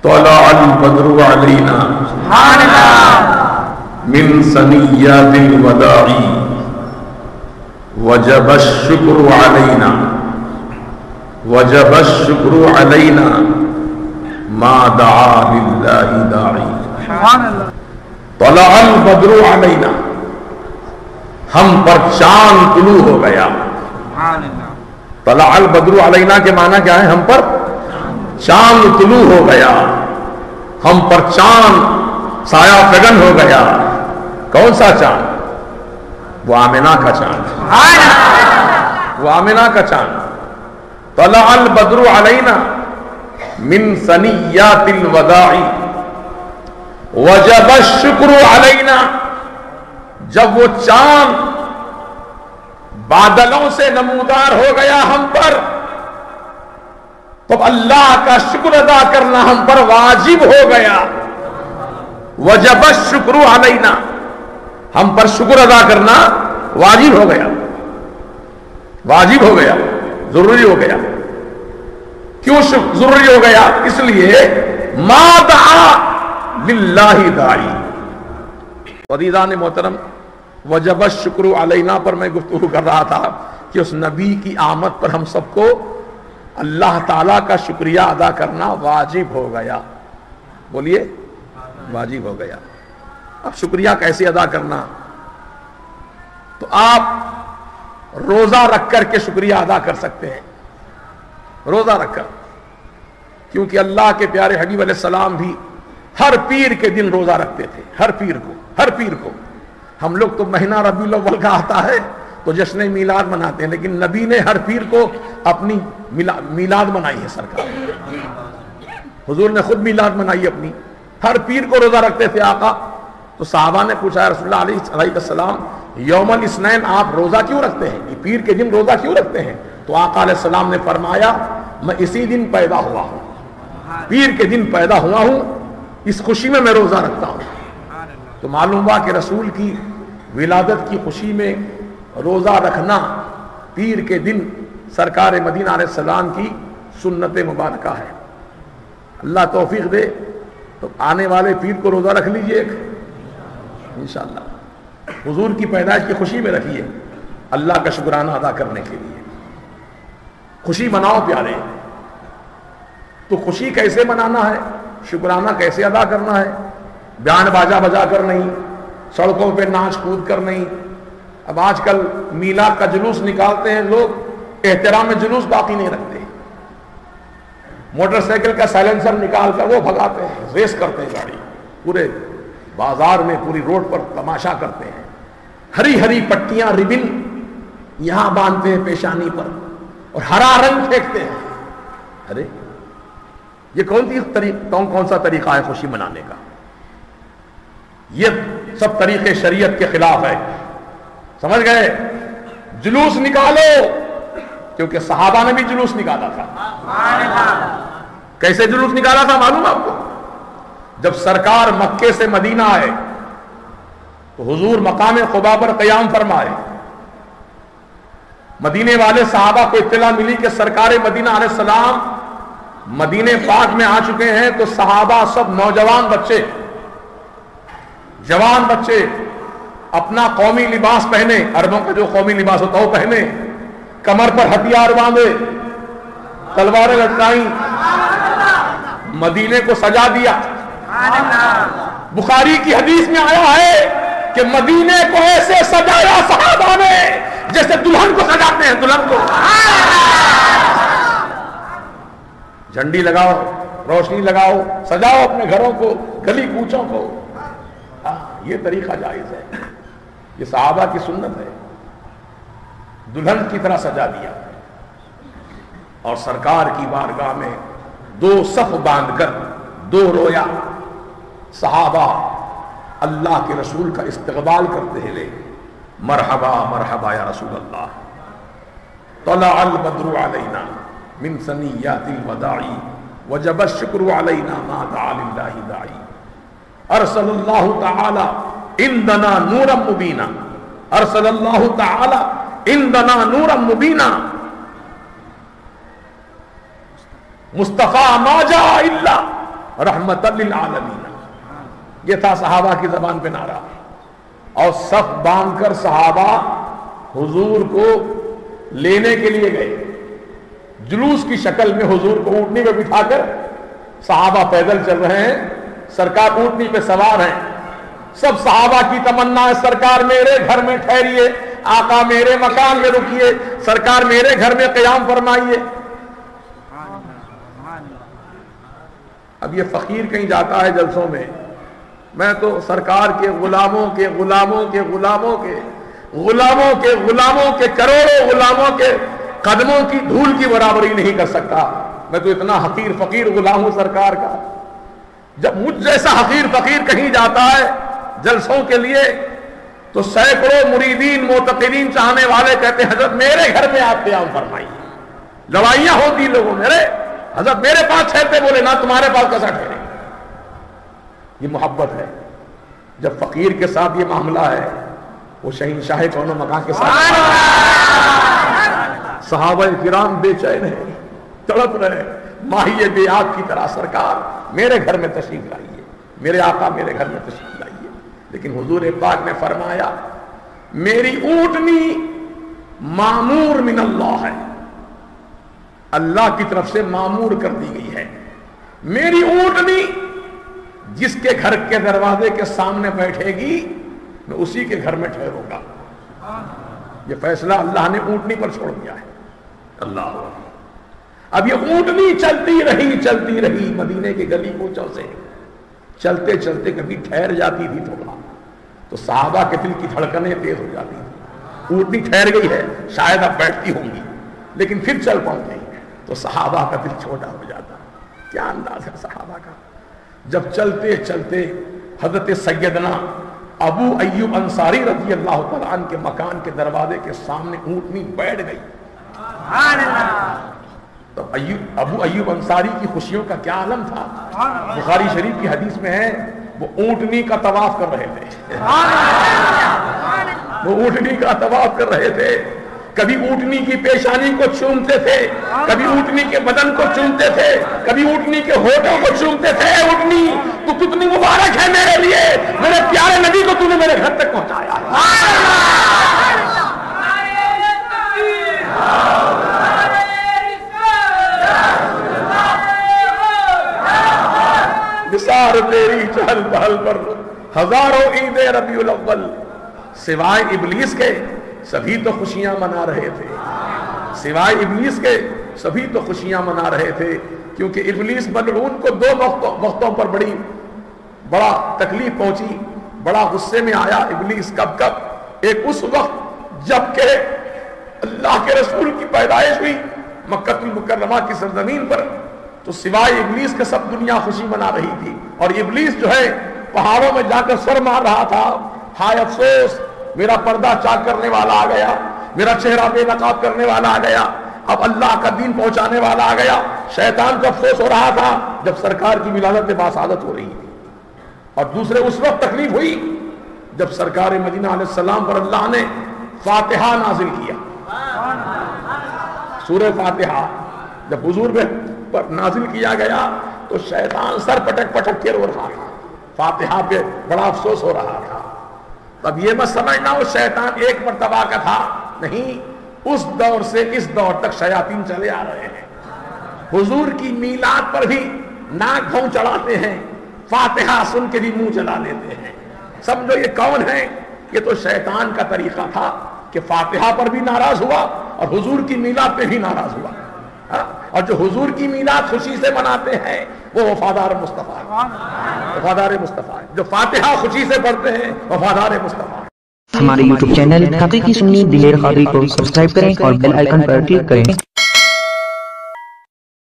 طلع البدر علینا سبحان اللہ من ثنیات الوداع وجب الشکر علینا وجب الشکر علینا ما دعا للہ داعی. سبحان اللہ طلع البدر علینا، ہم پر چاند طلوع ہو گیا. سبحان اللہ طلع البدر علینا کے معنی کیا ہے؟ ہم پر چاند طلوع ہو گیا، ہم پر چاند سایہ فگن ہو گیا. کون سا چاند؟ وہ آمنہ کا چاند، سبحان اللہ وہ آمنہ کا چاند. طلع البدر علینا من ثنیات الوداع وجب الشکر علینا. جب وہ چاند بادلوں سے نمودار ہو گیا ہم پر، تو اللہ کا شکر ادا کرنا ہم پر واجب ہو گیا. وجب الشکر علینا، ہم پر شکر ادا کرنا واجب ہو گیا، واجب ہو گیا، ضروری ہو گیا. کیوں ضروری ہو گیا؟ اس لیے ما دعا للہ داعی. عزیزان محترم، وجب الشکر علینا پر میں گفتگو کر رہا تھا کہ اس نبی کی آمد پر ہم سب کو اللہ تعالیٰ کا شکریہ ادا کرنا واجب ہو گیا. بولیے، واجب ہو گیا. اب شکریہ کیسے ادا کرنا؟ تو آپ روزہ رکھ کر کے شکریہ ادا کر سکتے ہیں، روزہ رکھ کر. کیونکہ اللہ کے پیارے حبیب علیہ السلام بھی ہر پیر کے دن روزہ رکھتے تھے، ہر پیر کو، ہر پیر کو. ہم لوگ تو مہینہ ربیع الاول کا آتا ہے تو جشن میلاد مناتے ہیں، لیکن نبی نے ہر پیر کو اپنی میلاد منائی ہے. سرکار حضور نے خود میلاد منائی اپنی، ہر پیر کو روزہ رکھتے تھے آقا. تو صحابہ نے پوچھا رسول اللہ علیہ السلام، یوم الاثنین آپ روزہ کیوں رکھتے ہیں؟ یہ پیر کے دن روزہ کیوں رکھتے ہیں؟ تو آقا علیہ السلام نے فرمایا، میں اسی دن پیدا ہوا ہوں، پیر کے دن پیدا ہوا ہوں، اس خوشی میں روزہ رکھتا ہوں. تو معلوم ہوا کہ رسول کی ولادت کی خوشی میں روزہ رکھنا پیر کے دن سرکار مدینہ علیہ السلام کی سنت مبارکہ ہے. اللہ توفیق دے تو آنے والے پیر کو روزہ رکھ لیجئے انشاءاللہ. حضور کی پیدائش کی خوشی میں رکھیے، اللہ کا شکرانہ ادا کرنے کے لیے. خوشی مناؤ پیارے. تو خوشی کیسے منانا ہے، شکرانہ کیسے ادا کرنا ہے؟ بیان باجا بجا کر نہیں، سڑکوں پہ ناچ کود کر نہیں. اب آج کل میلاد کا جلوس نکالتے ہیں لوگ، احترام جلوس باقی نہیں رکھتے. موٹر سائیکل کا سائلنسر نکال کر وہ بھگاتے ہیں، ریس کرتے ہیں گاڑی، پورے بازار میں پوری روڈ پر تماشا کرتے ہیں. ہری ہری پٹیاں ربن یہاں باندھتے ہیں پیشانی پر اور ہرا رنگ پھینکتے ہیں. ارے یہ کون سا طریقہ ہے خوشی منانے کا؟ یہ سب طریقے شریعت کے خلاف ہے. سمجھ گئے؟ جلوس نکالو، کیونکہ صحابہ نے بھی جلوس نکالا تھا. کیسے جلوس نکالا تھا معلوم آپ کو؟ جب سرکار مکے سے مدینہ آئے تو حضور مقام قباء پر قیام فرمائے. مدینے والے صحابہ کو اطلاع ملی کہ سرکار مدینہ علیہ السلام مدینے پاک میں آ چکے ہیں. تو صحابہ سب نوجوان بچے، جوان بچے اپنا قومی لباس پہنے، عربوں کا جو قومی لباس ہوتا ہے وہ پہنے، کمر پر ہتھیار باندھے، تلواریں لٹکائیں، مدینے کو سجا دیا. بخاری کی حدیث میں آیا ہے کہ مدینے کو ایسے سجایا صحابہ نے جیسے دلہن کو سجاتے ہیں، دلہن کو. جھنڈی لگاؤ، روشنی لگاؤ، سجاؤ اپنے گھروں کو، گلی کوچوں کو. یہ طریقہ جائز ہے، یہ صحابہ کی سنت ہے. دلہن کی طرح سجا دیا اور سرکار کی بارگاہ میں دو صف باندھ کر دو رویا صحابہ اللہ کے رسول کا استقبال کرتے ہیں. مرحبا مرحبا یا رسول اللہ. طلع البدر علینا من ثنیات الوداع وجب الشکر علینا ما دعا للہ داعی. ارسل اللہ تعالی عندنا نورا مبینا، ارسل اللہ تعالی عندنا نورا مبینا. مصطفیٰ ما جاء الا رحمت للعالمین. یہ تھا صحابہ کی زبان پہ نعرہ. اور صف باندھ کر صحابہ حضور کو لینے کے لیے گئے. جلوس کی شکل میں حضور کو اونٹنی پہ بٹھا کر صحابہ پیدل چل رہے ہیں, سرکار اونٹنی پہ سوار ہیں. سب صحابہ کی تمنا ہے سرکار میرے گھر میں ٹھہریے, آقا میرے مکان میں رکیے, سرکار میرے گھر میں قیام فرمائیے. اب یہ فقیر کہیں جاتا ہے جلسوں میں, میں تو سرکار کے غلاموں کے غلاموں کے غلاموں کے غلاموں کے غلاموں کے کروڑوں غلاموں کے قدموں کی دھول کی برابری نہیں کر سکتا. میں تو اتنا حقیر فقیر غلام ہوں سرکار کا. جب مجھ جیسا حقیر فقیر کہیں جاتا ہے جلسوں کے لیے تو سینکڑوں مریدین معتقدین چاہنے والے کہتے ہیں حضرت میرے گھر میں آپ قیام فرمائیے. لڑائیاں ہوتی لوگوں میرے حضرت میرے پاس ٹھہرتے, بولے نہ تمہارے پاس کیسا ٹھہرے. یہ محبت ہے. جب فقیر کے ساتھ یہ معاملہ ہے وہ شہنشاہ کون و مکان کے ساتھ. صحابہ کرام بے چین ہیں, تڑپ رہے, ماہی بے آگ کی طرح سرکار میرے گھر میں تشریف لائیے, میرے آقا میرے گھر میں تشریف لائیے. لیکن حضور پاک نے فرمایا میری اونٹنی معمور من اللہ ہے, اللہ کی طرف سے معمور کر دی گئی ہے. میری اونٹنی جس کے گھر کے دروازے کے سامنے بیٹھے گی میں اسی کے گھر میں ٹھہروں گا. یہ فیصلہ اللہ نے اونٹنی پر چھوڑ دیا ہے. اللہ. اب یہ اونٹنی چلتی رہی مدینے کے گلی کوچوں سے, چلتے چلتے کبھی ٹھہر جاتی تھی تھوڑا تو صحابہ کے دل کی دھڑکنیں تیز ہو جاتی تھی. اونٹنی ٹھہر گئی ہے, شاید اب بیٹھتی ہوں گی, لیکن پھر چل پڑتی تو صحابہ کا دل چھوٹا ہو جاتا. کیا انداز ہے صحابہ کا. جب چلتے چلتے حضرت سیدنا ابو ایوب انصاری رضی اللہ تعالیٰ عنہ کے مکان کے دروازے کے سامنے اونٹنی بیٹھ گئی. تو ابو ایوب انصاری کی خوشیوں کا کیا عالم تھا. بخاری شریف کی حدیث میں ہے وہ اونٹنی کا طواف کر رہے تھے. وہ اونٹنی کا طواف کر رہے تھے. کبھی اونٹنی کی پیشانی کو چومتے تھے, کبھی اونٹنی کے بدن کو چومتے تھے, کبھی اونٹنی کے ہونٹوں کو چومتے تھے. اونٹنی تو کتنی مبارک ہے میرے لیے, میرے پیارے نبی کو تو نے میرے گھر تک پہنچایا. نثار تیری چہل پہل پر ہزاروں عید ربیع الاول, سوائے ابلیس کے سبھی تو خوشیاں منا رہے تھے. سوائے ابلیس کے سبھی تو خوشیاں منا رہے تھے, کیونکہ ابلیس ملعون کو دو وقتوں پر بڑا تکلیف پہنچی, بڑا غصے میں آیا ابلیس. کب ایک اس وقت جب کہ اللہ کے رسول کی پیدائش ہوئی مکہ المکرمہ کی سرزمین پر, تو سوائے ابلیس کے سب دنیا خوشی منا رہی تھی. اور ابلیس جو ہے پہاڑوں میں جا کر سر مار رہا تھا, ہائے افسوس میرا پردہ چاک کرنے والا آ گیا, میرا چہرہ بے نقاب کرنے والا آ گیا, اب اللہ کا دین پہنچانے والا آ گیا. شیطان کو افسوس ہو رہا تھا جب سرکار کی ولادت میں باسعادت ہو رہی تھی. اور دوسرے اس وقت تکلیف ہوئی جب سرکار مدینہ علیہ السلام پر اللہ نے فاتحہ نازل کیا. سورہ فاتحہ جب حضور پر نازل کیا گیا تو شیطان سر پٹک پٹک کے رو رہا تھا, فاتحہ پہ بڑا افسوس ہو رہا تھا. اب یہ مت سمجھنا وہ شیطان ایک مرتبہ کا تھا, نہیں, اس دور سے اس دور تک شیاطین چلے آ رہے ہیں. حضور کی میلاد پر بھی ناک بھون چڑھاتے ہیں, فاتحہ سن کے بھی منہ چلا لیتے ہیں. سمجھو یہ کون ہے, یہ تو شیطان کا طریقہ تھا کہ فاتحہ پر بھی ناراض ہوا اور حضور کی میلاد پہ بھی ناراض ہوا. اور جو حضور کی میلاد خوشی سے مناتے ہیں وہ وفادار مصطفیٰ, وفادار مصطفیٰ. جو فاتحہ خوشی سے پڑھتے ہیں وفادار مصطفیٰ. ہمارے YouTube چینل حقیقی سنی دلیر قادری کو سبسکرائب کریں اور بیل آئیکن پر کلک کریں.